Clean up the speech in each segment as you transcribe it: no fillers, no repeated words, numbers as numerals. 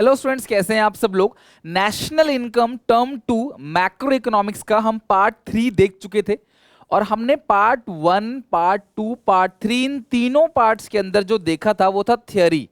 Hello students, कैसे हैं आप सब लोग। National income term 2 macro economics का हम पार्ट 3 देख चुके थे और हमने पार्ट 1, पार्ट 2, पार्ट 3 इन तीनों पार्ट्स के अंदर जो देखा था वो था थ्योरी।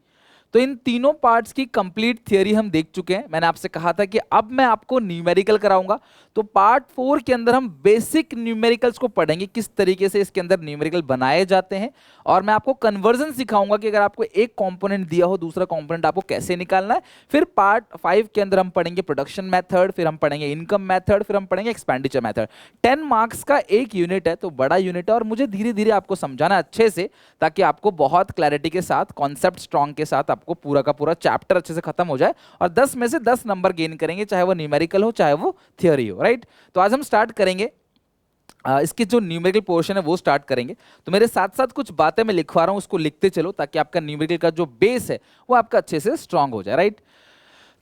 तो इन तीनों पार्ट्स की कंप्लीट थ्योरी हम देख चुके हैं। मैंने आपसे कहा था कि अब मैं आपको न्यूमेरिकल कराऊंगा। तो पार्ट 4 के अंदर हम बेसिक न्यूमेरिकल्स को पढ़ेंगे, किस तरीके से इसके अंदर न्यूमेरिकल बनाए जाते हैं, और मैं आपको कन्वर्जन सिखाऊंगा कि अगर आपको एक कंपोनेंट दिया हो दूसरा कंपोनेंट आपको कैसे निकालना है। फिर पार्ट 5 के अंदर हम पढ़ेंगे प्रोडक्शन मेथड, फिर हम पढ़ेंगे इनकम मेथड, फिर हम पढ़ेंगे एक्सपेंडिचर मेथड। 10 मार्क्स का एक यूनिट है, तो बड़ा यूनिट है और मुझे धीरे धीरे आपको समझाना अच्छे से, ताकि आपको बहुत क्लैरिटी के साथ, कॉन्सेप्ट स्ट्रॉन्ग के साथ आपको पूरा का पूरा चैप्टर अच्छे से खत्म हो जाए और 10 में से 10 नंबर गेन करेंगे, चाहे वो न्यूमेरिकल हो चाहे वो थियोरी हो। राइट, तो आज हम स्टार्ट करेंगे इसके जो न्यूमेरिकल पोर्शन है वो स्टार्ट करेंगे। तो मेरे साथ साथ कुछ बातें मैं लिखवा रहा हूं, उसको लिखते चलो ताकि आपका न्यूमेरिकल का जो बेस है वो आपका अच्छे से स्ट्रांग हो जाए। राइट,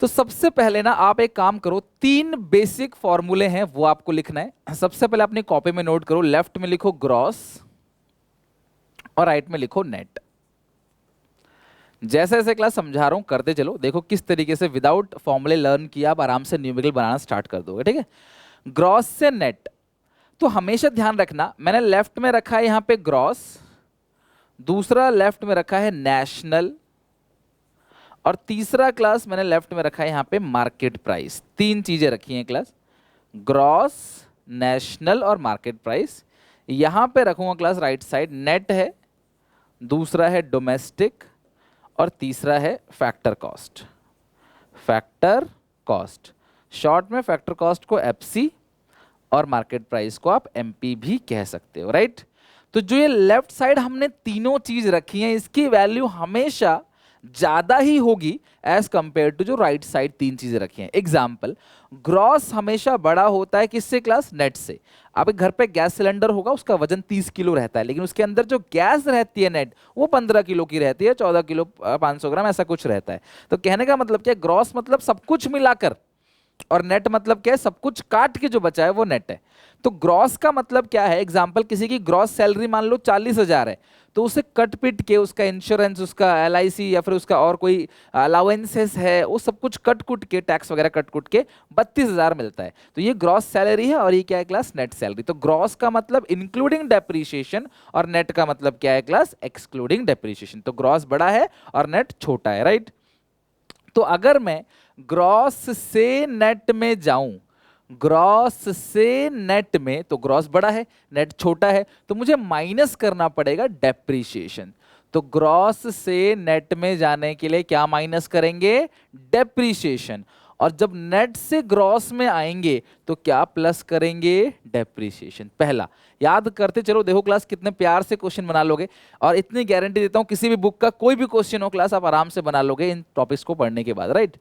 तो सबसे पहले ना आप एक काम करो, 3 बेसिक फॉर्मूले हैं वो आपको लिखना है। सबसे पहले अपनी कॉपी में नोट करो, लेफ्ट में लिखो ग्रॉस और राइट में लिखो नेट। जैसे जैसे क्लास समझा रहा हूं करते चलो, देखो किस तरीके से विदाउट फॉर्मूले लर्न किया आप आराम से न्यूमेरिकल बनाना स्टार्ट कर दोगे। ठीक है, ग्रॉस से नेट। तो हमेशा ध्यान रखना, मैंने लेफ्ट में रखा है यहां पे ग्रॉस, दूसरा लेफ्ट में रखा है नेशनल, और तीसरा क्लास मैंने लेफ्ट में रखा है यहां पे मार्केट प्राइस। 3 चीजें रखी हैं क्लास, ग्रॉस, नेशनल और मार्केट प्राइस। यहां पे रखूंगा क्लास राइट साइड नेट है, दूसरा है डोमेस्टिक और तीसरा है factor cost. Factor cost, short में फैक्टर कॉस्ट को एफसी और मार्केट प्राइस को आप एमपी भी कह सकते हो। राइट, तो जो ये लेफ्ट साइड हमने तीनों चीज रखी हैं, इसकी वैल्यू हमेशा ज्यादा ही होगी एज कंपेयर टू जो राइट साइड 3 चीजें रखी हैं। एग्जाम्पल, ग्रॉस हमेशा बड़ा होता है किससे क्लास, नेट से। आपके घर पे गैस सिलेंडर होगा, उसका वजन 30 किलो रहता है, लेकिन उसके अंदर जो गैस रहती है नेट वो 15 किलो की रहती है, 14 किलो 500 ग्राम ऐसा कुछ रहता है। तो कहने का मतलब क्या, ग्रॉस मतलब सब कुछ मिलाकर, और नेट मतलब क्या है, सब कुछ काट के जो बचा है वो नेट है। तो ग्रॉस का मतलब क्या है, एग्जांपल किसी की ग्रॉस सैलरी मान लो 40,000 है, तो उसे कट पिट के उसका इंश्योरेंस, उसका एलआईसी या फिर उसका और कोई अलाउंसेस है, वो सब कुछ कट कुट के, टैक्स वगैरह कट कुट के 32,000 मिलता है। तो ये ग्रॉस सैलरी है और ये क्या है क्लास, नेट सैलरी। तो ग्रॉस का मतलब इंक्लूडिंग डेप्रीशिएशन और नेट का मतलब क्या है क्लास, एक्सक्लूडिंग डेप्रीशिएशन। तो ग्रॉस बड़ा है और नेट छोटा है। राइट, तो अगर मैं ग्रॉस से नेट में जाऊं, ग्रॉस से नेट में, तो ग्रॉस बड़ा है नेट छोटा है, तो मुझे माइनस करना पड़ेगा डेप्रीशिएशन। तो ग्रॉस से नेट में जाने के लिए क्या माइनस करेंगे, डेप्रीशिएशन। और जब नेट से ग्रॉस में आएंगे तो क्या प्लस करेंगे, डेप्रीशिएशन। पहला याद करते चलो, देखो क्लास कितने प्यार से क्वेश्चन बना लोगे, और इतनी गारंटी देता हूं किसी भी बुक का कोई भी क्वेश्चन हो क्लास आप आराम से बना लोगे इन टॉपिक्स को पढ़ने के बाद। राइट,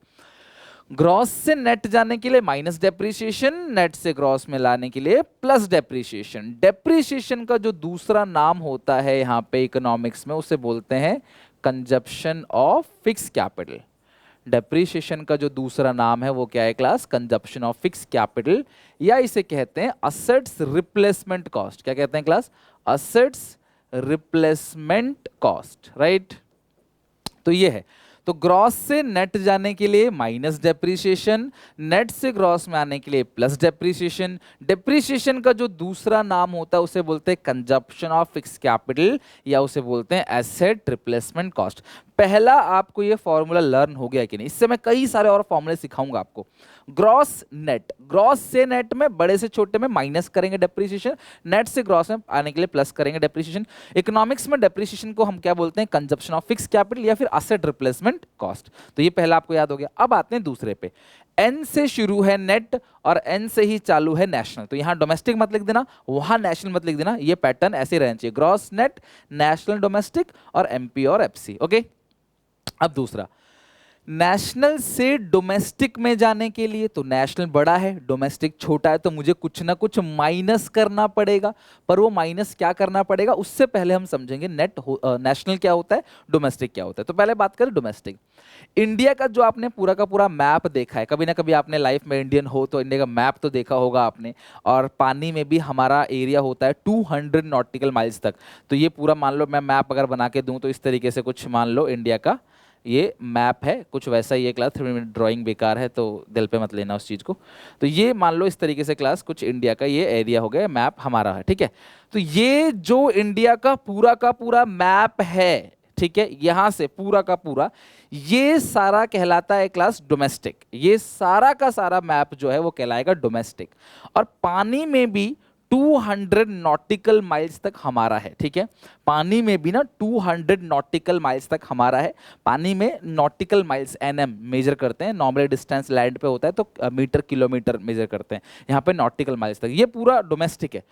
ग्रॉस से नेट जाने के लिए माइनस डेप्रीशिएशन, नेट से ग्रॉस में लाने के लिए प्लस डेप्रीशिएशन। डेप्रीशिएशन का जो दूसरा नाम होता है यहां पे इकोनॉमिक्स में, उसे बोलते हैं consumption of fix capital. Depreciation का जो दूसरा नाम है वो क्या है class, consumption of fix capital, या इसे कहते हैं असेट्स रिप्लेसमेंट कॉस्ट। क्या कहते हैं class, assets replacement cost. Right, तो ये है। तो ग्रॉस से नेट जाने के लिए माइनस डेप्रीशिएशन, नेट से ग्रॉस में आने के लिए प्लस डेप्रीशिएशन। डेप्रीशिएशन का जो दूसरा नाम होता है उसे बोलते हैं कंजप्शन ऑफ फिक्स कैपिटल, या उसे बोलते हैं एसेट रिप्लेसमेंट कॉस्ट। पहला आपको ये फॉर्मूला लर्न हो गया कि नहीं, इससे मैं कई सारे और फॉर्मूले सिखाऊंगा आपको। ग्रॉस नेट, ग्रॉस से नेट में बड़े से छोटे में माइनस करेंगे डेप्रीशिएशन, नेट से ग्रॉस में आने के लिए प्लस करेंगे डेप्रीशिएशन। इकोनॉमिक्स में डेप्रीशिएशन को हम क्या बोलते हैं, कंजप्शन ऑफ फिक्स कैपिटल या फिर एसेट रिप्लेसमेंट कॉस्ट। तो ये पहला आपको याद हो गया। अब आते हैं दूसरे पे, एन से शुरू है नेट और एन से ही चालू है नेशनल। तो यहां डोमेस्टिक मत लिख देना, वहां नेशनल मत लिख देना, ये पैटर्न ऐसे रहना चाहिए, ग्रॉस नेट, नेशनल डोमेस्टिक और एमपी और एफसी। ओके, अब दूसरा, नेशनल से डोमेस्टिक में जाने के लिए, तो नेशनल बड़ा है डोमेस्टिक छोटा है, तो मुझे कुछ ना कुछ माइनस करना पड़ेगा। पर वो माइनस क्या करना पड़ेगा, उससे पहले हम समझेंगे नेशनल क्या होता है, डोमेस्टिक क्या होता है। तो पहले बात करें डोमेस्टिक। इंडिया का जो आपने पूरा का पूरा मैप देखा है, कभी ना कभी आपने लाइफ में इंडियन हो तो इंडिया का मैप तो देखा होगा आपने, और पानी में भी हमारा एरिया होता है 200 नॉटिकल माइल्स तक। तो ये पूरा मान लो मैं मैप अगर बना के दूं तो इस तरीके से कुछ मान लो इंडिया का ये मैप है, कुछ वैसा ही है क्लास। 3 मिनट ड्राइंग बेकार है तो दिल पे मत लेना उस चीज़ को। तो ये मान लो इस तरीके से क्लास कुछ इंडिया का ये एरिया हो गया, मैप हमारा है, ठीक है। तो ये जो इंडिया का पूरा मैप है, ठीक है, यहां से पूरा का पूरा ये सारा कहलाता है क्लास डोमेस्टिक। ये सारा का सारा मैप जो है वो कहलाएगा डोमेस्टिक। और पानी में भी 200 नॉटिकल माइल्स तक हमारा है, ठीक है। पानी में भी ना 200 नॉटिकल माइल्स तक हमारा है। पानी में नॉटिकल माइल्स एनएम मेजर करते हैं, नॉर्मल डिस्टेंस लैंड पे होता है तो मीटर किलोमीटर मेजर करते हैं, यहाँ पे नॉटिकल माइल्स तक। ये पूरा डोमेस्टिक है,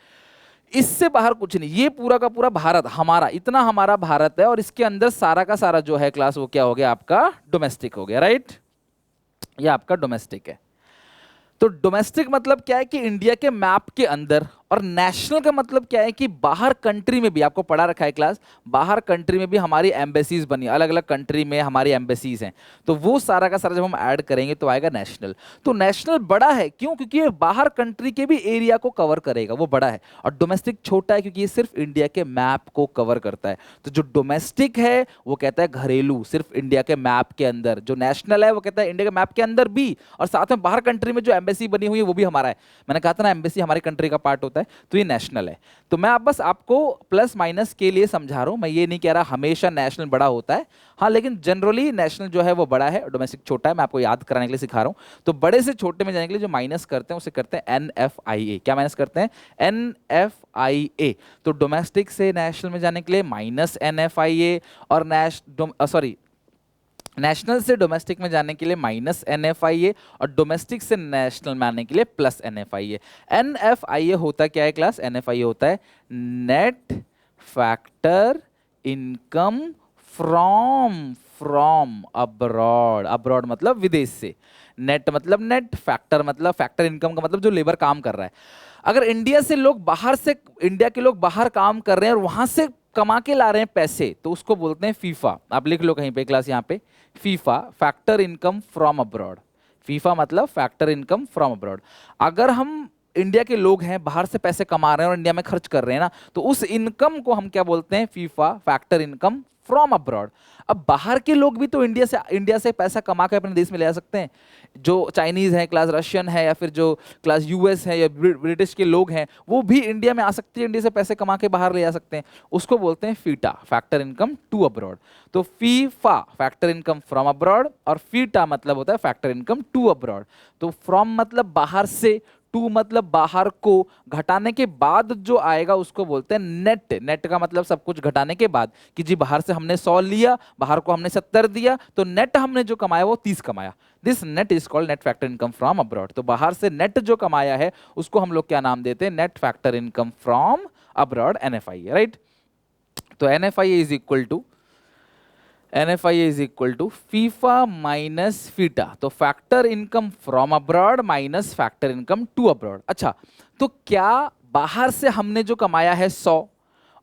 इससे बाहर कुछ नहीं। ये पूरा का पूरा भारत हमारा, इतना हमारा भारत है और इसके अंदर सारा का सारा जो है क्लास वो क्या हो गया आपका डोमेस्टिक हो गया, राइट। ये आपका डोमेस्टिक है। तो डोमेस्टिक मतलब क्या है कि इंडिया के मैप के अंदर, और नेशनल का मतलब क्या है कि बाहर कंट्री में भी, आपको पढ़ा रखा है क्लास, बाहर कंट्री में भी हमारी एम्बेसीज बनी, अलग अलग कंट्री में हमारी एम्बेसीज हैं। तो वो सारा का सारा जब हम ऐड करेंगे तो आएगा नेशनल। तो नेशनल बड़ा है क्यों? क्योंकि ये बाहर कंट्री के भी एरिया को कवर करेगा, वो बड़ा है। और डोमेस्टिक छोटा है क्योंकि ये सिर्फ इंडिया के मैप को कवर करता है। तो जो डोमेस्टिक है वो कहता है घरेलू, सिर्फ इंडिया के मैप के अंदर। जो नेशनल है वो कहता है इंडिया के मैप के अंदर भी, और साथ में बाहर कंट्री में जो एम्बेसी बनी हुई है वो भी हमारा है। मैंने कहा था ना एम्बेसी हमारी कंट्री का पार्ट होता है, तो ये नेशनल है। तो मैं बस आपको प्लस माइनस के लिए समझा रहा हूं, मैं ये नहीं कह रहा हमेशा नेशनल बड़ा होता है। हाँ, लेकिन जनरली नेशनल जो है वो बड़ा है, डोमेस्टिक छोटा है। मैं आपको याद कराने के लिए सिखा रहा हूं। तो बड़े से छोटे में जाने के लिए जो माइनस करते हैं उसे करते हैं NFIA। क्या माइनस करते हैं? NFIA। तो डोमेस्टिक से नेशनल में जाने के लिए माइनस NFIA, और नेशनल से डोमेस्टिक में जाने के लिए माइनस NFIA, और डोमेस्टिक से नेशनल में आने के लिए प्लस NFIA। NFIA होता क्या है क्लास? NFIA होता है net factor income from abroad. Abroad मतलब विदेश से। नेट मतलब नेट, फैक्टर मतलब फैक्टर इनकम का मतलब जो लेबर काम कर रहा है। अगर इंडिया के लोग बाहर काम कर रहे हैं और वहां से कमा के ला रहे हैं पैसे, तो उसको बोलते हैं फीफा। आप लिख लो कहीं पे क्लास, यहाँ पे FIFA, factor income from abroad. FIFA मतलब फैक्टर इनकम फ्रॉम अब्रॉड। अगर हम इंडिया के लोग हैं, बाहर से पैसे कमा रहे हैं और इंडिया में खर्च कर रहे हैं ना, तो उस इनकम को हम क्या बोलते हैं? FIFA, factor income from abroad. अब बाहर के लोग भी तो इंडिया से पैसा कमा के अपने देश में ले आ सकते हैं। जो चाइनीज है क्लास, रशियन है, या फिर जो क्लास US है या ब्रिटिश के लोग हैं, वो भी इंडिया में आ सकते हैं, इंडिया से पैसे कमा के बाहर ले आ सकते हैं। उसको बोलते हैं FITA, factor income to abroad. तो FIFA factor income from abroad, और फीटा मतलब होता है फैक्टर इनकम टू अब्रॉड। तो फ्रॉम मतलब बाहर से, टू मतलब बाहर को, घटाने के बाद जो आएगा उसको बोलते हैं नेट। नेट का मतलब सब कुछ घटाने के बाद, कि जी बाहर से हमने 100 लिया, बाहर को हमने 70 दिया, तो नेट हमने जो कमाया वो 30 कमाया। This net is called net factor income from abroad. तो बाहर से नेट जो कमाया है उसको हम लोग क्या नाम देते हैं? Net factor income from abroad, NFIA, right. तो NFIA is equal to FIFA minus FITA. तो factor income from abroad minus factor income to abroad. अच्छा, तो क्या बाहर से हमने जो कमाया है 100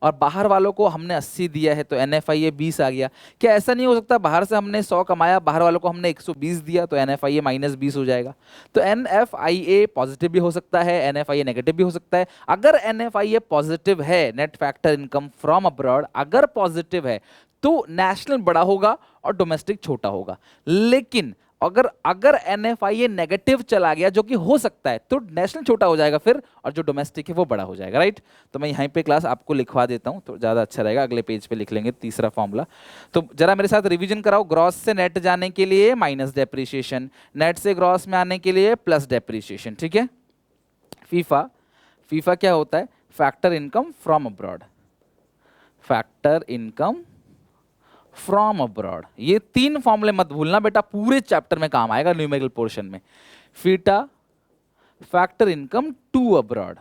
और बाहर वालों को हमने 80 दिया है, तो NFIA 20 आ गया? क्या ऐसा नहीं हो सकता बाहर से हमने 100 कमाया, बाहर वालों को हमने 120 दिया, तो NFIA माइनस 20 हो जाएगा? तो NFIA पॉजिटिव भी हो सकता है, NFIA नेगेटिव भी हो सकता है। अगर NFIA पॉजिटिव है, net factor income from abroad अगर पॉजिटिव है, तो नेशनल बड़ा होगा और डोमेस्टिक छोटा होगा। लेकिन अगर NFIA नेगेटिव चला गया, जो कि हो सकता है, तो नेशनल छोटा हो जाएगा फिर, और जो डोमेस्टिक है वो बड़ा हो जाएगा, राइट। तो मैं यहीं पे क्लास आपको लिखवा देता हूं तो ज़्यादा अच्छा रहेगा, अगले पेज पे लिख लेंगे तीसरा फॉर्मूला। तो जरा मेरे साथ रिवीजन कराओ। ग्रॉस से नेट जाने के लिए माइनस डेप्रिसिएशन, नेट से ग्रॉस में आने के लिए प्लस डेप्रिसिएशन, ठीक है। फीफा क्या होता है? Factor income from abroad, factor income from abroad. ये 3 फॉर्मूले मत भूलना बेटा, पूरे चैप्टर में काम आएगा न्यूमेरिकल पोर्शन में। FITA factor income to abroad,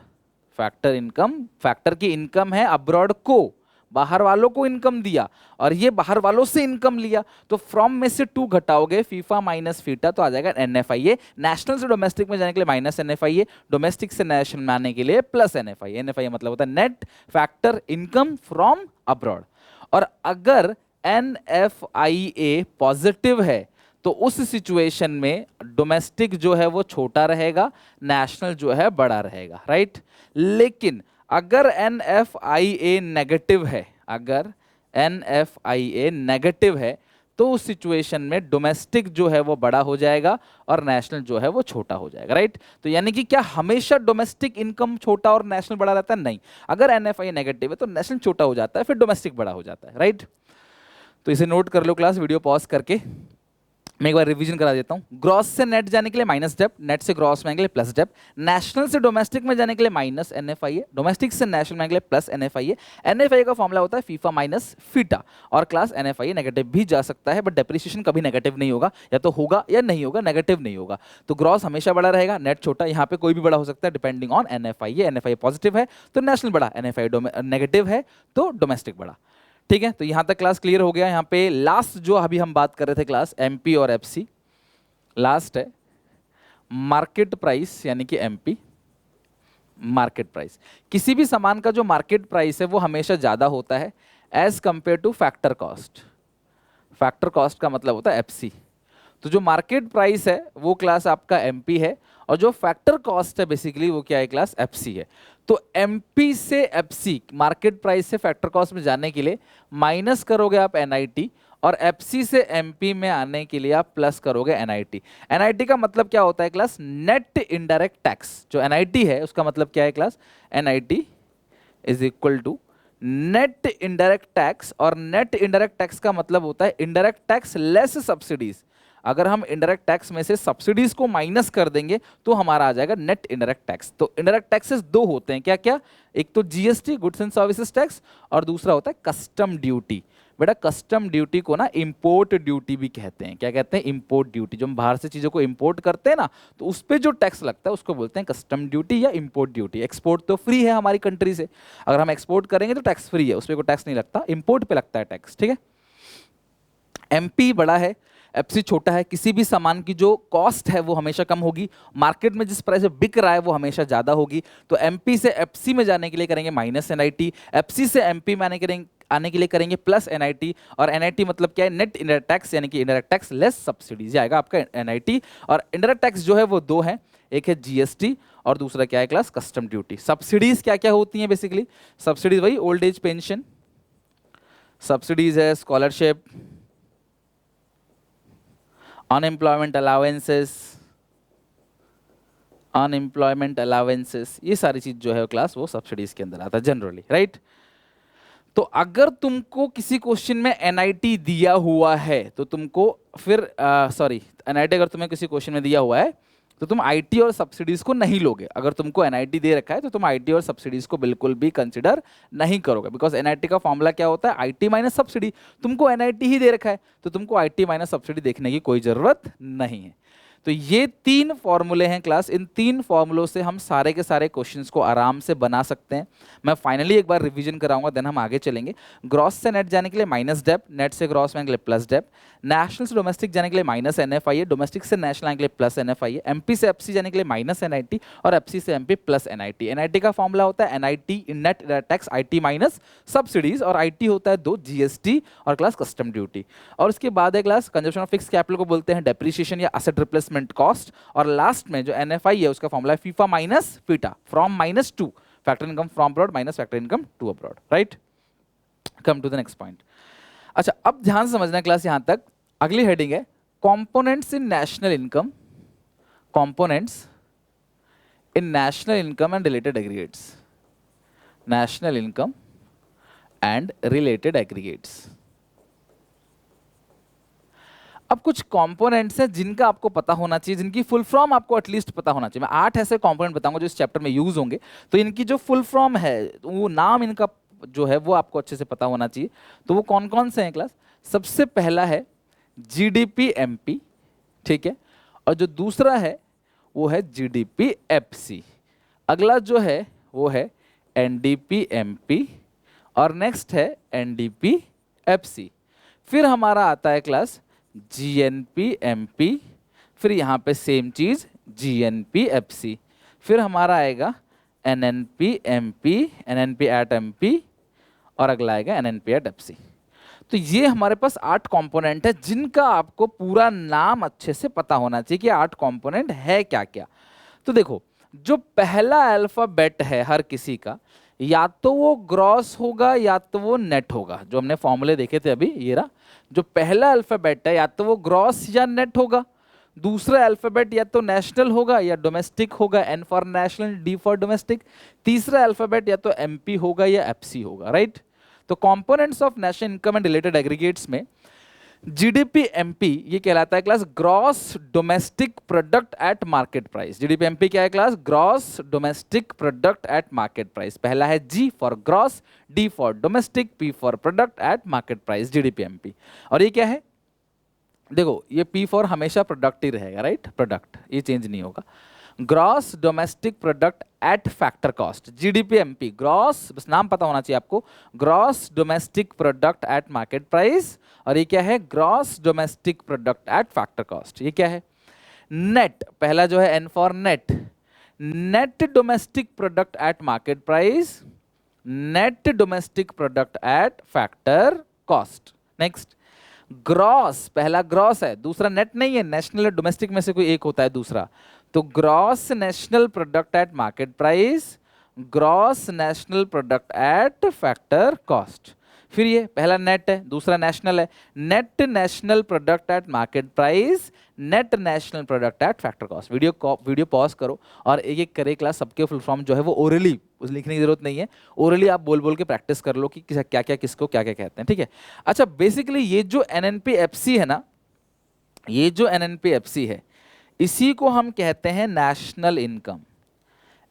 factor income, factor की इनकम है अब्रॉड को, बाहर वालों को इनकम दिया, और ये बाहर वालों से इनकम लिया, तो फ्रॉम में से 2 घटाओगे, फीफा माइनस फीटा, तो आ जाएगा NFIA। नेशनल से डोमेस्टिक में जाने के लिए माइनस NFIA, डोमेस्टिक से नेशनल में आने के लिए प्लस NFIA। NFIA मतलब होता है net factor income from abroad. और अगर NFIA पॉजिटिव है, तो उस सिचुएशन में डोमेस्टिक जो है वो छोटा रहेगा, नेशनल जो है बड़ा रहेगा, राइट। लेकिन अगर NFIA नेगेटिव है, अगर NFIA नेगेटिव है, तो उस सिचुएशन में डोमेस्टिक जो है वो बड़ा हो जाएगा और नेशनल जो है वो छोटा हो जाएगा, राइट। तो यानी कि क्या हमेशा डोमेस्टिक इनकम छोटा और नेशनल बड़ा रहता है? नहीं। अगर एनएफआई नेगेटिव है तो नेशनल छोटा हो जाता है, फिर डोमेस्टिक बड़ा हो जाता है, राइट। तो इसे नोट कर लो क्लास, वीडियो पॉज करके मैं एक बार रिवीजन करा देता हूं। ग्रॉस से नेट जाने के लिए माइनस डेप्थ, नेट से ग्रॉस में के लिए प्लस डेप्थ, नेशनल से डोमेस्टिक में जाने के लिए माइनस एनएफआई है, डोमेस्टिक से नेशनल में के लिए प्लस एनएफआई है। एनएफआई का फॉर्मूला होता है फीफा माइनस फीटा, और क्लास एनएफआई नेगेटिव भी जा सकता है, बट डेप्रिसिएशन कभी नेगेटिव नहीं होगा, या तो होगा या नहीं होगा, नेगेटिव नहीं होगा। तो ग्रॉस हमेशा बड़ा रहेगा, नेट छोटा, यहाँ पे कोई भी बड़ा हो सकता है depending on NFI. NFI positive है तो नेशनल बड़ा, एनएफआई नेगेटिव है तो डोमेस्टिक बड़ा, ठीक है। तो यहां तक क्लास क्लियर हो गया। यहाँ पे लास्ट जो अभी हम बात कर रहे थे क्लास, एमपी और एफसी, लास्ट है मार्केट प्राइस, यानी कि एमपी मार्केट प्राइस। किसी भी सामान का जो मार्केट प्राइस है वो हमेशा ज्यादा होता है as compared to factor cost. Factor cost का मतलब होता है एफसी। तो जो मार्केट प्राइस है वो क्लास आपका एमपी है, और जो फैक्टर कॉस्ट है बेसिकली वो क्या है क्लास, एफसी है। तो एमपी से एफसी, मार्केट प्राइस से फैक्टर कॉस्ट में जाने के लिए माइनस करोगे आप एनआईटी, और एफसी से एमपी में आने के लिए आप प्लस करोगे एनआईटी। एनआईटी का मतलब क्या होता है क्लास, नेट इनडायरेक्ट टैक्स। जो एनआईटी है उसका मतलब क्या है class, NIT is equal to net indirect tax, और नेट इनडायरेक्ट टैक्स का मतलब होता है इनडायरेक्ट टैक्स लेस सब्सिडीज। अगर हम इनडायरेक्ट टैक्स में से सब्सिडीज को माइनस कर देंगे तो हमारा आ जाएगा नेट इनडायरेक्ट टैक्स। तो इनडायरेक्ट टैक्सेस दो होते हैं, क्या क्या, एक तो GST goods and services tax, और दूसरा होता है कस्टम ड्यूटी। बेटा कस्टम ड्यूटी को ना इंपोर्ट ड्यूटी भी कहते हैं। क्या कहते हैं, इंपोर्ट ड्यूटी। जो हम बाहर से चीजों को इंपोर्ट करते हैं ना, तो उस पर जो टैक्स लगता है उसको बोलते हैं कस्टम ड्यूटी या इंपोर्ट ड्यूटी। एक्सपोर्ट तो फ्री है हमारी कंट्री से, अगर हम एक्सपोर्ट करेंगे तो टैक्स फ्री है, उस पर कोई टैक्स नहीं लगता, इंपोर्ट पे लगता है टैक्स, ठीक है। एमपी बड़ा है, एफसी छोटा है। किसी भी सामान की जो कॉस्ट है वो हमेशा कम होगी, मार्केट में जिस प्राइस से बिक रहा है वो हमेशा ज्यादा होगी। तो एमपी से एफसी में जाने के लिए करेंगे माइनस एनआईटी, एफसी से एमपी में आने के लिए करेंगे प्लस एनआईटी। और एनआईटी मतलब क्या है, नेट इनडायरेक्ट टैक्स, यानी कि इनडायरेक्ट टैक्स लेस सब्सिडीज आएगा आपका एनआईटी। और इनडायरेक्ट टैक्स जो है वो दो है, एक है जीएसटी और दूसरा क्या है क्लास, कस्टम ड्यूटी। सब्सिडीज क्या क्या होती हैं बेसिकली, सब्सिडीज वही ओल्ड एज पेंशन सब्सिडीज है, स्कॉलरशिप, अनएम्प्लॉयमेंट अलाउंसेस, ये सारी चीज जो है क्लास वो सब्सिडीज के अंदर आता है जनरली, राइट। तो अगर तुमको किसी क्वेश्चन में एनआईटी दिया हुआ है तो तुमको फिर एनआईटी अगर तुम्हें किसी क्वेश्चन में दिया हुआ है तो तुम आईटी और सब्सिडीज को नहीं लोगे। अगर तुमको एनआईटी दे रखा है तो तुम आईटी और सब्सिडीज को बिल्कुल भी कंसिडर नहीं करोगे, बिकॉज एनआईटी का फॉर्मूला क्या होता है, आईटी माइनस सब्सिडी। तुमको एनआईटी ही दे रखा है तो तुमको आईटी माइनस सब्सिडी देखने की कोई जरूरत नहीं है। तो ये तीन फॉर्मूले हैं क्लास, इन तीन फॉर्मूलों से हम सारे के सारे क्वेश्चंस को आराम से बना सकते हैं। मैं फाइनली एक बार रिवीजन कराऊंगा, देन हम आगे चलेंगे। ग्रॉस से नेट जाने के लिए माइनस डेप्थ, नेट से ग्रॉस में के लिए प्लस डेप्थ, नेशनल से डोमेस्टिक जाने के लिए माइनस एनएफआई है, डोमेस्टिक से नेशनल आने के लिए प्लस एनएफआई है, एमपी से एफसी जाने के लिए माइनस एनआईटी, और एफसी से एमपी प्लस एनआईटी। एनआईटी का फॉर्मूला होता है NIT net tax, IT minus subsidies, और आईटी होता है दो, जीएसटी और क्लास कस्टम ड्यूटी। और उसके बाद है class consumption of fix capital को बोलते हैं डेप्रिसिएशन या एसेट रिप्लेसमेंट कॉस्ट। और लास्ट में जो एनएफआई है उसका फॉर्मूला है FIFA minus FITA, from minus to factor income from abroad minus factor income to abroad, right. Come to the next point. अच्छा, अब ध्यान से समझना क्लास यहां तक। अगली हेडिंग है components in national income, components in national income and related aggregates, national income and related aggregates. अब कुछ कंपोनेंट्स हैं जिनका आपको पता होना चाहिए, जिनकी फुल फॉर्म आपको एटलीस्ट पता होना चाहिए। मैं 8 ऐसे कंपोनेंट बताऊंगा जो इस चैप्टर में यूज होंगे, तो इनकी जो फुल फॉर्म है, वो नाम इनका जो है वो आपको अच्छे से पता होना चाहिए। तो वो कौन कौन से हैं क्लास? सबसे पहला है जीडीपी एमपी, ठीक है, और जो दूसरा है वो है जीडीपी एफसी। अगला जो है वो है एनडीपी एमपी, और नेक्स्ट है एनडीपी एफसी। फिर हमारा आता है क्लास जीएनपी एमपी, फिर यहाँ पे सेम चीज जीएनपी एफसी, फिर हमारा आएगा NNP MP, NNP at MP, और अगला आएगा एनएनपी एट एफसी। तो ये हमारे पास 8 कंपोनेंट है जिनका आपको पूरा नाम अच्छे से पता होना चाहिए कि 8 कंपोनेंट है क्या क्या। तो देखो, जो पहला अल्फाबेट है हर किसी का, या तो वो ग्रॉस होगा या तो वो नेट होगा। जो हमने फॉर्मूले देखे थे अभी, ये रहा, जो पहला अल्फाबेट है या तो वो ग्रॉस या नेट होगा, दूसरा अल्फाबेट या तो नेशनल होगा या डोमेस्टिक होगा, N for national, D for domestic, तीसरा अल्फाबेट या तो एमपी होगा या एफसी होगा, राइट। तो components of national income and related aggregates में जीडीपी एमपी ये कहलाता है class gross domestic product at market price. GDP MP क्या है class? Gross domestic product at market price. पहला है G for gross, D for domestic, P for product at market price, GDP MP. और ये क्या है? देखो ये पी फॉर हमेशा प्रोडक्ट ही रहेगा, राइट, प्रोडक्ट, ये चेंज नहीं होगा। Gross domestic product at factor cost, GDP MP, gross, बस नाम पता होना चाहिए आपको, gross domestic product at market price. और ये क्या है? Gross domestic product at factor cost. ये क्या है? नेट, पहला जो है N for net, net domestic product at market price, net domestic product at factor cost. Next, gross, पहला ग्रॉस है, दूसरा नेट नहीं है, नेशनल और डोमेस्टिक में से कोई एक होता है दूसरा, तो gross national product at market price, gross national product at factor cost. फिर ये पहला नेट है, दूसरा नेशनल है, net national product at market price, net national product at factor cost. Video pause करो और एक एक करे क्लास, सबके फुल फॉर्म जो है वो ओरली, उस लिखने की जरूरत नहीं है, ओरली आप बोल बोल के प्रैक्टिस कर लो कि क्या क्या किसको क्या क्या कहते हैं, ठीक है। अच्छा, बेसिकली ये जो एनएनपीएफसी है ना, ये जो एनएनपीएफसी है इसी को हम कहते हैं नेशनल इनकम।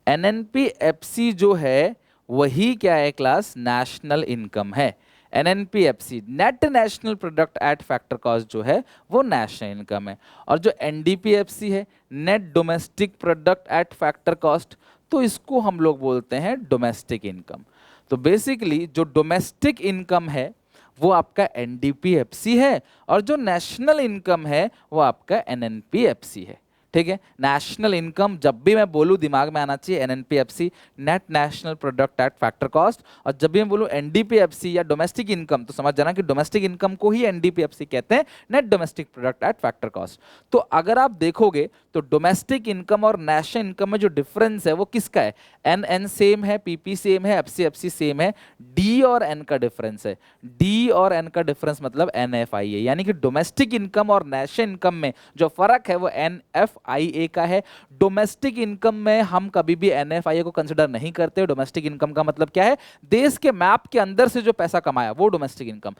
एनएनपीएफसी जो है वही क्या है क्लास? नेशनल इनकम है। NNPFC, net national product at factor cost, जो है वो नेशनल इनकम है। और जो एनडीपीएफसी है, net domestic product at factor cost, तो इसको हम लोग बोलते हैं डोमेस्टिक इनकम। तो बेसिकली जो डोमेस्टिक इनकम है वो आपका एनडीपीएफसी है, और जो नेशनल इनकम है वो आपका एनएनपीएफसी है, ठीक है। नेशनल इनकम जब भी मैं बोलूँ दिमाग में आना चाहिए NNPFC, net national product at factor cost. और जब भी मैं बोलूँ एनडीपीएफसी या डोमेस्टिक इनकम, तो समझ जाना कि डोमेस्टिक इनकम को ही एनडीपीएफसी कहते हैं, net domestic product at factor cost. तो अगर आप देखोगे तो डोमेस्टिक इनकम और नेशनल इनकम में जो डिफरेंस है वो किसका है? एन एन सेम है, पीपी सेम है, एफसी एफसी सेम है, डी और एन का डिफरेंस है। डी और एन का डिफरेंस मतलब एनएफआई है, यानी कि डोमेस्टिक इनकम और नेशनल इनकम में जो फर्क है वो एनएफआईए का है। डोमेस्टिक इनकम में हम कभी भी एनएफआईए को कंसिडर नहीं करते। डोमेस्टिक इनकम का मतलब क्या है? देश के मैप के अंदर से जो पैसा कमाया वो डोमेस्टिक इनकम।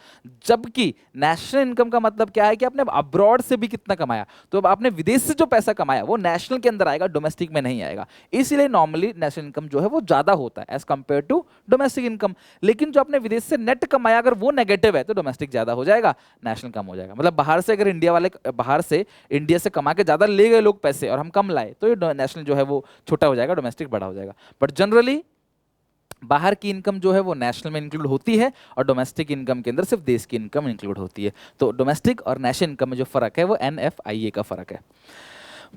जबकि नेशनल इनकम का मतलब क्या है कि आपने अब्रॉड से भी कितना कमाया, तो अब आपने विदेश से जो पैसा कमाया वो नेशनल के अंदर आएगा, डोमेस्टिक में नहीं आएगा। इसीलिए नॉर्मली नेशनल इनकम जो है वो ज्यादा होता है as compared to domestic income. लेकिन जो आपने विदेश से नेट कमाया अगर वो नेगेटिव है तो डोमेस्टिक ज्यादा हो जाएगा, नेशनल कम हो जाएगा। मतलब बाहर से अगर इंडिया वाले बाहर से इंडिया से कमा के ज्यादा ले गए लोग पैसे और हम कम लाए तो ये नेशनल जो है वो छोटा हो जाएगा, डोमेस्टिक बड़ा हो जाएगा। बट जनरली बाहर की इनकम जो है वो नेशनल में इंक्लूड होती है और डोमेस्टिक इनकम के अंदर सिर्फ देश की इनकम इंक्लूड होती है। तो डोमेस्टिक और नेशनल इनकम में जो फर्क है वो एनएफआईए का फर्क है।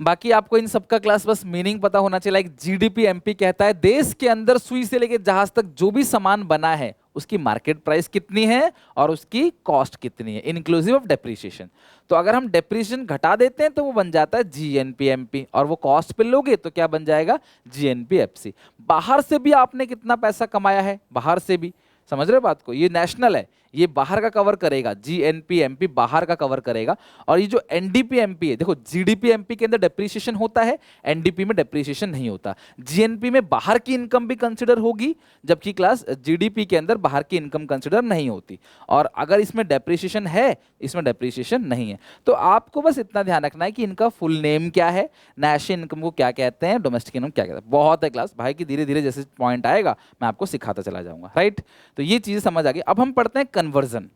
बाकी आपको इन सबका क्लास बस मीनिंग पता होना चाहिए। लाइक जीडीपी एमपी कहता है देश के अंदर सुई से लेके जहाज तक जो भी सामान बना है उसकी मार्केट प्राइस कितनी है और उसकी कॉस्ट कितनी है, इंक्लूसिव ऑफ डेप्रिसिएशन। तो अगर हम डेप्रिसिएशन घटा देते हैं तो वो बन जाता है जीएनपीएमपी, और वो कॉस्ट पे लोगे तो क्या बन जाएगा? जीएनपीएफसी। बाहर से भी आपने कितना पैसा कमाया है, बाहर से भी, समझ रहे हो बात को? ये नेशनल है, ये बाहर का कवर करेगा, जीएनपीएमपी बाहर का कवर करेगा। और ये जो एनडीपीएमपी है, देखो जीडीपीएमपी के अंदर डेप्रिसिएशन होता है, एनडीपी में डेप्रिसिएशन नहीं होता। जीएनपी में बाहर की इनकम भी कंसिडर होगी, जबकि क्लास जीडीपी के अंदर बाहर की इनकम कंसिडर नहीं होती। और अगर इसमें डेप्रिसिएशन है, इसमें डेप्रिसिएशन नहीं है। तो आपको बस इतना ध्यान रखना है कि इनका फुल नेम क्या है, नेशनल इनकम को क्या कहते हैं, डोमेस्टिक इनकम क्या कहते हैं। बहुत है क्लास भाई की, धीरे धीरे जैसे पॉइंट आएगा मैं आपको सिखाता चला जाऊंगा, राइट। तो ये चीज़ समझ आ गई। अब हम पढ़ते हैं कन्वर्जन।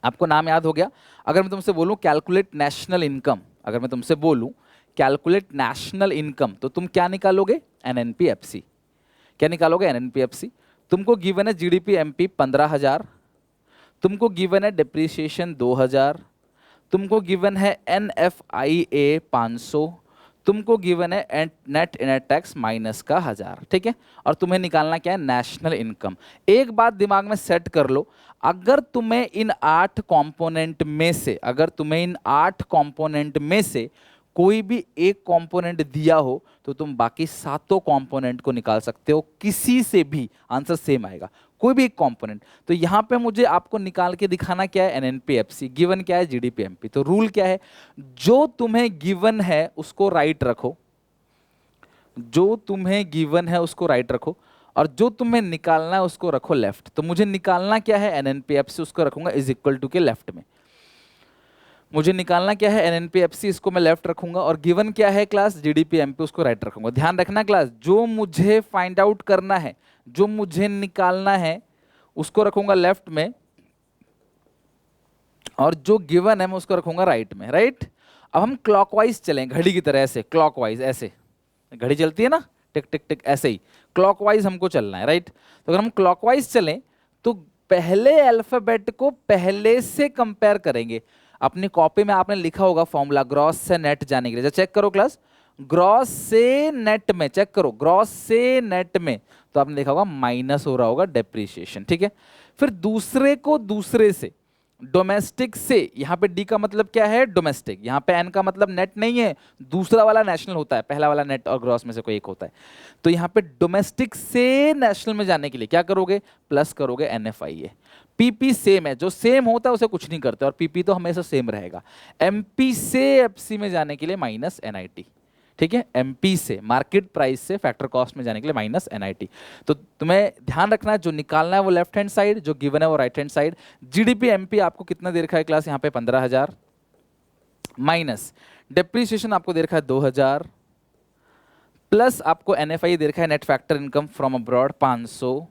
आपको नाम याद हो गया। अगर मैं तुमसे बोलूं कैलकुलेट नेशनल इनकम, अगर मैं तुमसे बोलूं कैलकुलेट नेशनल इनकम, तो तुम क्या निकालोगे? एनएनपीएफसी। क्या निकालोगे? एनएनपीएफसी। तुमको गिवन है जीडीपी एमपी 15,000, तुमको गिवन है डेप्रिसिएशन 2,000, तुमको गिवन है एनएफआईए 500, तुमको गिवन है नेट इनर टैक्स माइनस का 1,000, ठीक है। और तुम्हें निकालना क्या है? National income. एक बात दिमाग में सेट कर लो, अगर तुम्हें इन 8 कंपोनेंट में से, अगर तुम्हें इन 8 कंपोनेंट में से कोई भी एक कंपोनेंट दिया हो तो तुम बाकी सातों कंपोनेंट को निकाल सकते हो, किसी से भी आंसर सेम आएगा, कोई भी एक कंपोनेंट। तो यहाँ पे मुझे आपको निकाल के दिखाना क्या है, एनएनपी, गिवन क्या है, जीडीपी। तो रूल क्या है, जो तुम्हें गिवन है उसको राइट रखो, जो तुम्हें गिवन है उसको राइट रखो, और जो तुम्हें निकालना है उसको रखो लेफ्ट। तो मुझे निकालना क्या है, एनएनपी, उसको रखूंगा इज इक्वल टू के लेफ्ट में। मुझे निकालना क्या है, एनएनपी, इसको मैं लेफ्ट रखूंगा, और गिवन क्या है क्लास, जीडीपी, उसको राइट रखूंगा। ध्यान रखना क्लास, जो मुझे फाइंड आउट करना है, जो मुझे निकालना है उसको रखूंगा लेफ्ट में, और जो गिवन है मैं उसको रखूंगा राइट में, राइट। अब हम क्लॉकवाइज चलें, घड़ी की तरह, ऐसे क्लॉकवाइज, ऐसे घड़ी चलती है ना, टिक टिक टिक, ऐसे ही क्लॉकवाइज हमको चलना है, राइट। तो अगर हम क्लॉकवाइज चलें तो पहले अल्फाबेट को पहले से कंपेयर करेंगे। अपनी कॉपी में आपने लिखा होगा फॉर्मूला, ग्रॉस से नेट जाने के लिए, चेक करो क्लास, ग्रॉस से नेट में, चेक करो ग्रॉस से नेट में, तो आपने देखा होगा माइनस हो रहा होगा डेप्रीशिएशन, ठीक है। फिर दूसरे को दूसरे से, डोमेस्टिक से, यहाँ पे डी का मतलब क्या है, डोमेस्टिक, यहाँ पे एन का मतलब नेट नहीं है, दूसरा वाला नेशनल होता है, पहला वाला नेट और ग्रॉस में से कोई एक होता है। तो यहाँ पे डोमेस्टिक से नेशनल में जाने के लिए क्या करोगे, प्लस करोगे एनएफआईए। पीपी सेम है, जो सेम होता है उसे कुछ नहीं करते, और पीपी तो हमेशा सेम रहेगा। एमपी से एफसी में जाने के लिए माइनस एनआईटी, ठीक है। एमपी से, मार्केट प्राइस से फैक्टर कॉस्ट में जाने के लिए माइनस एनआईटी। तो तुम्हें ध्यान रखना है, जो निकालना है वो लेफ्ट हैंड साइड, जो गिवन है वो right hand side. GDP MP आपको कितना दे रखा है क्लास, यहाँ पे 15,000, माइनस डेप्रीसिएशन आपको दे रखा है 2,000, प्लस आपको एनएफआई दे रखा है, net factor income from abroad 500,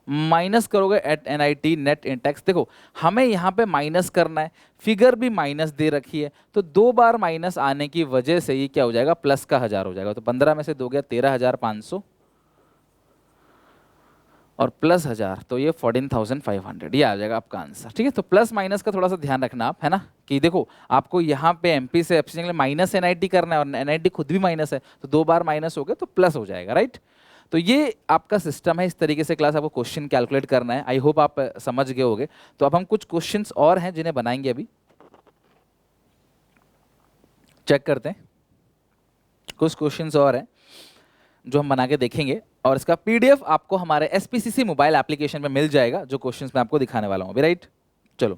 minus करोगे at NIT net in tax. देखो हमें यहाँ पे माइनस करना है, फिगर भी माइनस दे रखी है, तो 2 बार माइनस आने की वजह से ये क्या हो जाएगा, प्लस का 1000 हो जाएगा। तो 15 में से 2 गया 13,500, और प्लस 1000, तो ये 14,500, ये आ जाएगा आपका आंसर, ठीक है। तो प्लस माइनस का थोड़ा सा ध्यान रखना आप, है ना, कि देखो आपको यहाँ पे एमपी से एफसी के लिए माइनस एनआईटी करना है, और एनआईटी खुद भी माइनस है, तो 2 बार माइनस हो गया तो प्लस हो जाएगा, राइट। तो ये आपका सिस्टम है, इस तरीके से क्लास आपको क्वेश्चन कैलकुलेट करना है। आई होप आप समझ गए होंगे। तो अब हम कुछ क्वेश्चंस और हैं जिन्हें बनाएंगे, अभी चेक करते हैं। कुछ क्वेश्चंस और हैं जो हम बना के देखेंगे, और इसका पीडीएफ आपको हमारे एसपीसीसी मोबाइल एप्लीकेशन में मिल जाएगा, जो क्वेश्चंस मैं आपको दिखाने वाला हूँ अभी, राइट। चलो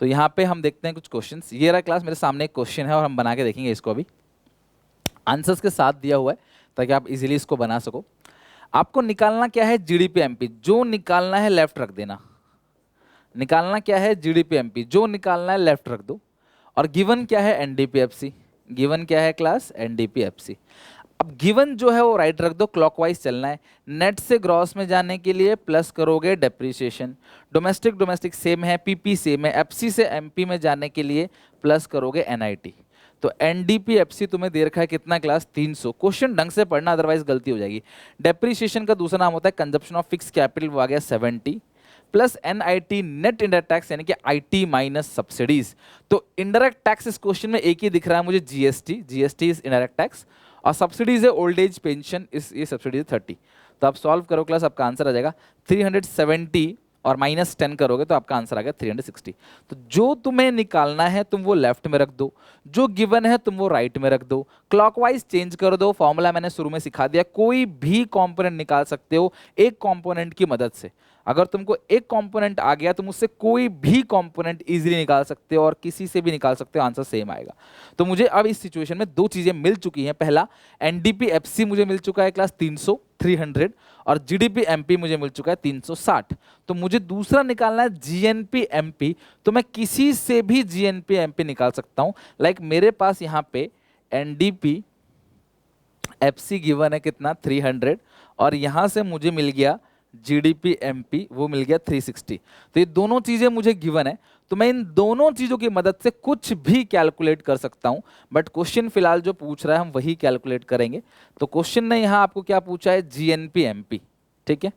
तो यहाँ पे हम देखते हैं कुछ क्वेश्चंस। ये रहा क्लास, मेरे सामने एक क्वेश्चन है और हम बना के देखेंगे इसको, अभी आंसर्स के साथ दिया हुआ है ताकि आप इजीली इसको बना सको। आपको निकालना क्या है, जीडीपी एमपी, जो निकालना है लेफ्ट रख देना। निकालना क्या है, जीडीपी एमपी, जो निकालना है लेफ्ट रख दो। और गिवन क्या है, एनडीपीएफसी, गिवन क्या है क्लास, एनडीपीएफसी। अब गिवन जो है वो राइट रख दो, क्लॉकवाइज चलना है। नेट से ग्रॉस में जाने के लिए प्लस करोगे डेप्रीशिएशन, डोमेस्टिक डोमेस्टिक सेम है, पीपी सेम है। एफसी से एमपी में जाने के लिए प्लस करोगे एनआईटी। तो एनडीपीएफसी तुम्हें दे रखा है कितना क्लास, 300। क्वेश्चन ढंग से पढ़ना, अदरवाइज गलती हो जाएगी। डेप्रीशिएशन का दूसरा नाम होता है कंजप्शन ऑफ फिक्स कैपिटल, वो आ गया 70, plus NIT net indirect tax, यानी कि आईटी माइनस सब्सिडीज। तो इंडायरेक्ट टैक्स इस क्वेश्चन में एक ही दिख रहा है मुझे, GST, GST is indirect tax, और सब्सिडीज है ओल्ड एज पेंशन, इस ये सब्सिडीज 30। तो आप सॉल्व करो क्लास, आपका आंसर आ जाएगा 370, और माइनस 10 करोगे तो आपका आंसर आ गया 360। तो जो तुम्हें निकालना है तुम वो लेफ्ट में रख दो, जो गिवन है तुम वो राइट में रख दो, क्लॉकवाइज चेंज कर दो। फॉर्मूला मैंने शुरू में सिखा दिया, कोई भी कंपोनेंट निकाल सकते हो एक कंपोनेंट की मदद से। अगर तुमको एक कंपोनेंट आ गया तुम उससे कोई भी कंपोनेंट इजीली निकाल सकते हो, और किसी से भी निकाल सकते हो, आंसर सेम आएगा। तो मुझे अब इस सिचुएशन में 2 चीजें मिल चुकी हैं। पहला, एनडीपीएफसी मुझे मिल चुका है क्लास 300, और जीडीपी एमपी मुझे मिल चुका है 360। तो मुझे दूसरा निकालना है जीएनपी एमपी। तो मैं किसी से भी जीएनपी एमपी निकाल सकता हूं। लाइक मेरे पास यहाँ पे एनडीपी एफसी गिवन है कितना, 300, और यहां से मुझे मिल गया जीडीपी एमपी, वो मिल गया 360। तो ये दोनों चीजें मुझे गिवन है, तो मैं इन दोनों चीजों की मदद से कुछ भी कैलकुलेट कर सकता हूं। बट क्वेश्चन फिलहाल जो पूछ रहा है हम वही कैलकुलेट करेंगे। तो क्वेश्चन ने यहां आपको क्या पूछा है, जीएनपी एमपी, ठीक है।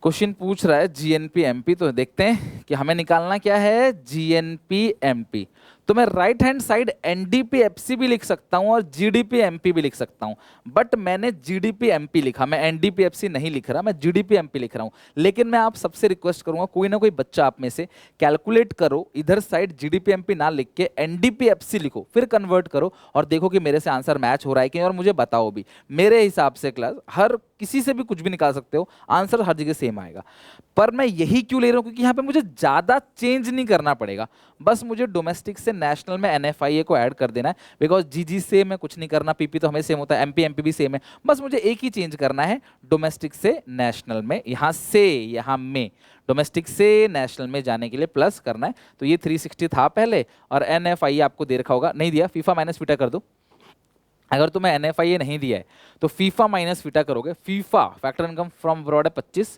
क्वेश्चन पूछ रहा है जीएनपी एमपी, तो देखते हैं कि हमें निकालना क्या है, जीएनपी एमपी। तो मैं राइट हैंड साइड एनडीपीएफसी भी लिख सकता हूं और जीडीपीएमपी भी लिख सकता हूं, बट मैंने जीडीपीएमपी लिखा, मैं एनडीपीएफसी नहीं लिख रहा, मैं जीडीपीएमपी लिख रहा हूं। लेकिन मैं आप सबसे रिक्वेस्ट करूंगा, कोई ना कोई बच्चा आप में से कैलकुलेट करो, इधर साइड जीडीपीएमपी ना लिख के एनडीपीएफसी लिखो, फिर कन्वर्ट करो और देखो कि मेरे से आंसर मैच हो रहा है कि नहीं, और मुझे बताओ भी। मेरे हिसाब से क्लास हर किसी से भी कुछ भी निकाल सकते हो, आंसर हर जगह सेम आएगा। पर मैं यही क्यों ले रहा हूं, क्योंकि यहां पे मुझे ज्यादा चेंज नहीं करना पड़ेगा, बस मुझे डोमेस्टिक से नेशनल में एनएफआईए को ऐड कर देना है, बिकॉज जीजी सेम है, कुछ नहीं करना, पीपी तो हमें सेम होता है, एमपी एमपी भी सेम है, बस मुझे एक ही चेंज करना है, डोमेस्टिक से नेशनल में, यहां से यहां में डोमेस्टिक से नेशनल में जाने के लिए प्लस करना है। तो ये 360 था पहले, और एनएफआईए आपको दे रखा होगा, नहीं दिया, फीफा माइनस फीटा कर दो। अगर तुम्हें एनएफआईए नहीं दिया है तो फीफा माइनस फीटा करोगे। FIFA factor income from abroad है 25,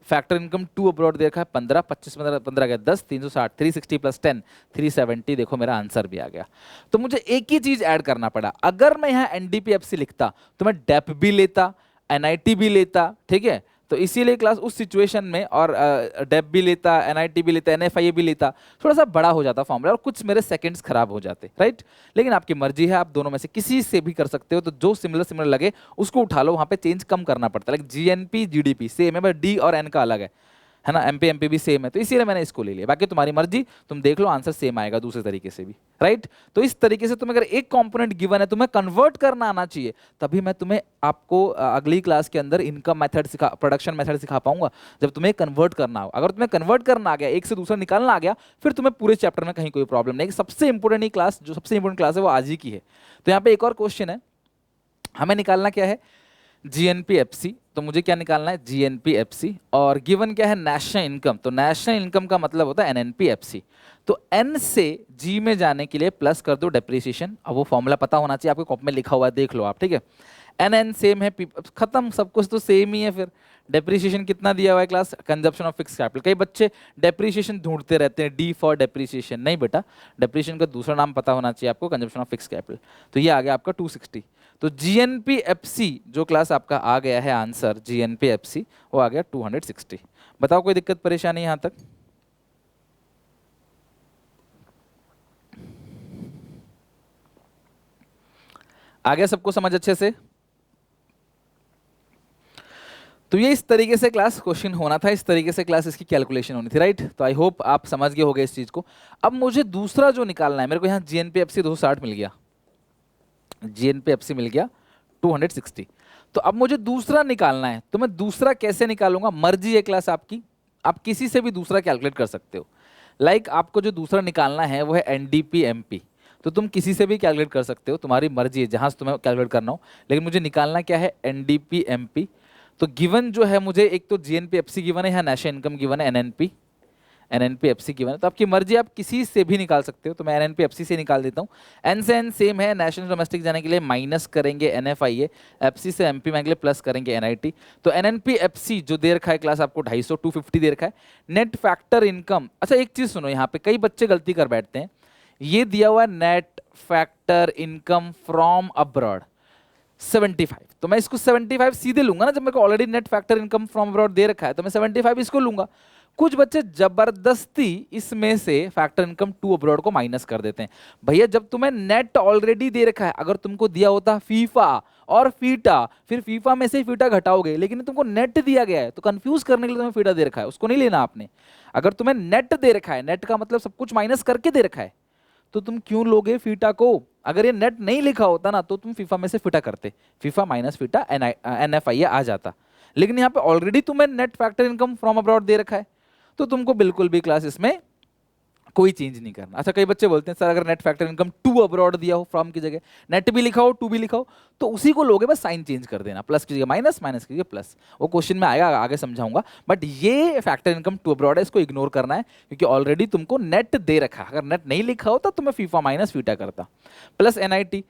फैक्टर इनकम टू अब्रॉड देखा है 15, 25 15 गया 10, 360, 360 प्लस 10 370। देखो मेरा आंसर भी आ गया। तो मुझे एक ही चीज ऐड करना पड़ा, अगर मैं यहाँ एनडीपीएफसी लिखता तो मैं डेप भी लेता, एनआईटी भी लेता, ठीक है। तो इसीलिए क्लास उस सिचुएशन में, और डेप भी लेता, एनआईटी भी लेता, एनएफआईए भी लेता, थोड़ा सा बड़ा हो जाता फॉर्मूला और कुछ मेरे सेकंड्स खराब हो जाते, राइट। लेकिन आपकी मर्जी है, आप दोनों में से किसी से भी कर सकते हो, तो जो सिमिलर सिमिलर लगे उसको उठा लो, वहां पे चेंज कम करना पड़ता है। लाइक जीएनपी जीडीपी सेम है, बट डी और एन का अलग है ना, एमपी एमपी भी सेम है, तो इसीलिए मैंने इसको ले लिया। बाकी तुम्हारी मर्जी, तुम देख लो आंसर सेम आएगा दूसरे तरीके से भी, राइट। तो इस तरीके से तुम्हें अगर एक कंपोनेंट गिवन है, तुम्हें कन्वर्ट करना आना चाहिए, तभी मैं तुम्हें आपको अगली क्लास के अंदर इनकम मेथड सिखा, प्रोडक्शन मेथड सिखा पाऊंगा, जब तुम्हें कन्वर्ट करना हो। अगर तुम्हें कन्वर्ट करना आ गया, एक से दूसरा निकालना आ गया, फिर तुम्हें पूरे चैप्टर में कहीं कोई प्रॉब्लम नहीं। सबसे इंपॉर्टेंट क्लास, जो सबसे इंपॉर्टेंट क्लास है वो आज ही की है। तो यहाँ पे एक और क्वेश्चन है, हमें निकालना क्या है, जीएनपीएफसी। तो मुझे क्या निकालना है, जीएनपीएफसी, और गिवन क्या है, नेशनल इनकम। तो नेशनल इनकम का मतलब होता है एनएनपीएफसी। तो एन से जी में जाने के लिए प्लस कर दो डेप्रिसिएशन। अब वो फॉर्मूला पता होना चाहिए, आपके कॉपी में लिखा हुआ है, देख लो आप, ठीक है। एन एन सेम है, खत्म, सब कुछ तो सेम ही है। फिर डेप्रिसिएशन कितना दिया हुआ है class, consumption of fix capital. कई बच्चे डेप्रिसिएशन ढूंढते रहते हैं, डी फॉर डेप्रिसिएशन, नहीं बेटा, डेप्रिसिएशन का दूसरा नाम पता होना चाहिए आपको, कंजप्शन ऑफ फिक्स कैपिटल। तो ये आ गया आपका 260। तो जीएनपीएफसी जो क्लास आपका आ गया है आंसर, जीएनपीएफसी वो आ गया 260। बताओ कोई दिक्कत परेशानी यहां तक? आ गया सबको समझ अच्छे से? तो ये इस तरीके से क्लास क्वेश्चन होना था, इस तरीके से क्लास इसकी कैलकुलेशन होनी थी, राइट। तो आई होप आप समझ गए होंगे इस चीज को। अब मुझे दूसरा जो निकालना है, मेरे को यहाँ जीएनपीएफसी 260 मिल गया, जीएनपीएफसी मिल गया 260। तो अब मुझे दूसरा निकालना है, तो मैं दूसरा कैसे निकालूंगा, मर्जी है क्लास आपकी, आप किसी से भी दूसरा कैलकुलेट कर सकते हो। लाइक आपको जो दूसरा निकालना है वो है एनडीपीएमपी, तो तुम किसी से भी कैलकुलेट कर सकते हो, तुम्हारी मर्जी है जहां से तुम्हें कैलकुलेट करना हो। लेकिन मुझे निकालना क्या है, एनडीपीएमपी। तो गिवन जो है मुझे, एक तो जीएनपीएफसी गिवन है, यहाँ नेशनल इनकम गिवन है, एनएनपी, एनएनपीएफसी गिवन है। तो आपकी मर्जी, आप किसी से भी निकाल सकते हो। तो मैं एनएनपीएफसी से निकाल देता हूँ। एन से एन सेम है, नेशनल डोमेस्टिक जाने के लिए माइनस करेंगे एनएफआईए, एफसी से एमपी में के लिए प्लस करेंगे एनआईटी। तो एनएनपीएफसी जो दे रखा है क्लास आपको 250, 250 दे रखा है। नेट फैक्टर इनकम, अच्छा एक चीज सुनो, यहाँ पे कई बच्चे गलती कर बैठते हैं, ये दिया हुआ है net factor income from abroad 75, तो मैं इसको 75 सीधे लूंगा ना, जब मेरे को already net factor income from abroad दे रखा है, तो मैं 75 इसको लूंगा। कुछ बच्चे जबरदस्ती इसमें से फैक्टर इनकम टू अब्रॉड को माइनस कर देते हैं। भैया जब तुम्हें नेट ऑलरेडी दे रखा है, अगर तुमको दिया होता फीफा और फीटा, फिर फीफा में से फीटा घटाओगे, लेकिन तुमको नेट दिया गया है, तो कंफ्यूज करने के लिए तुम्हें फीटा दे रखा है, उसको नहीं लेना आपने। अगर तुम्हें नेट दे रखा है, नेट का मतलब सब कुछ माइनस करके दे रखा है, तो तुम क्यों लोगे फीटा को? अगर ये नेट नहीं लिखा होता ना, तो तुम फीफा में से फीटा करते, फीफा माइनस फीटा एनएफआईए आ जाता। लेकिन यहाँ पे ऑलरेडी तुम्हें net factor income from abroad दे रखा है, तो तुमको बिल्कुल भी क्लास इसमें कोई चेंज नहीं करना। अच्छा कई बच्चे बोलते हैं सर अगर net factor income to abroad दिया हो, फ्रॉम की जगह नेट भी लिखा हो टू भी लिखा हो, तो उसी को लोगे, बस साइन चेंज कर देना, प्लस की जगह माइनस, माइनस की जगह प्लस। वो क्वेश्चन में आएगा, आगे समझाऊंगा। बट ये फैक्टर इनकम टू अब्रॉड है, इसको इग्नोर करना है, क्योंकि ऑलरेडी तुमको नेट दे रखा है। अगर नेट नहीं लिखा होता तो मैं फीफा माइनस फीटा करता। Plus NIT,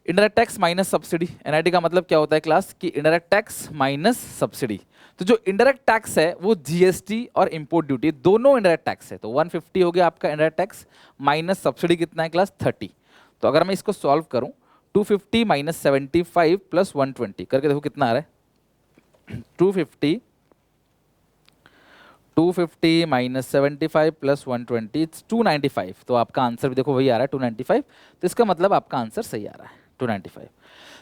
indirect tax minus subsidy. NIT का मतलब क्या होता है क्लास, कि इनडायरेक्ट टैक्स माइनस सब्सिडी। तो जो इनडायरेक्ट टैक्स है वो जीएसटी और इंपोर्ट ड्यूटी दोनों इनडायरेक्ट टैक्स है। तो 150 हो गया आपका इनडायरेक्ट टैक्स, माइनस सब्सिडी कितना है क्लास 30। तो अगर मैं इसको सॉल्व करूं, 250 माइनस 75 प्लस 120 करके देखो कितना आ रहा है, 250 250 माइनस 75 प्लस 120 इट्स 295। तो आपका आंसर भी देखो वही आ रहा है 295। तो इसका मतलब आपका आंसर सही आ रहा है 295।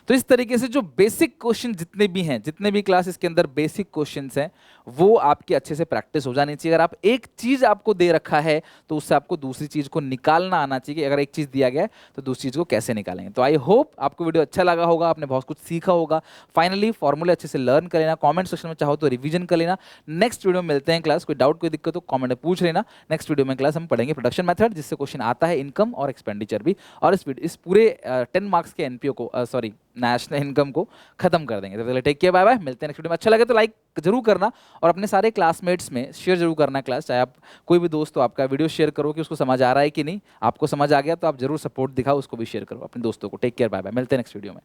तो इस तरीके से जो बेसिक क्वेश्चन जितने भी हैं, जितने भी क्लास इसके अंदर बेसिक क्वेश्चंस हैं, वो आपकी अच्छे से प्रैक्टिस हो जानी चाहिए। अगर आप एक चीज आपको दे रखा है तो उससे आपको दूसरी चीज को निकालना आना चाहिए कि अगर एक चीज दिया गया है तो दूसरी चीज को कैसे निकालेंगे। तो आई होप आपको वीडियो अच्छा लगा होगा, आपने बहुत कुछ सीखा होगा। फाइनली फॉर्मूले अच्छे से लर्न कर लेना, कमेंट सेक्शन में चाहो तो रिवीजन कर लेना। नेक्स्ट वीडियो में मिलते हैं क्लास। कोई डाउट कोई दिक्कत हो कमेंट में पूछ लेना। नेक्स्ट वीडियो में क्लास हम पढ़ेंगे प्रोडक्शन मेथड, जिससे क्वेश्चन आता है इनकम और एक्सपेंडिचर भी, और इस पूरे 10 मार्क्स के एनपीओ को सॉरी नेशनल इनकम को खत्म कर देंगे। तो टेक केयर, बाय बाय, मिलते हैं नेक्स्ट वीडियो में। अच्छा लगे तो लाइक जरूर करना और अपने सारे क्लासमेट्स में शेयर जरूर करना क्लास। चाहे आप कोई भी दोस्त हो आपका, वीडियो शेयर करो कि उसको समझ आ रहा है कि नहीं। आपको समझ आ गया तो आप जरूर सपोर्ट दिखाओ, उसको भी शेयर करो अपने दोस्तों को। टेक केयर, बाय बाय, मिलते हैं नेक्स्ट वीडियो में।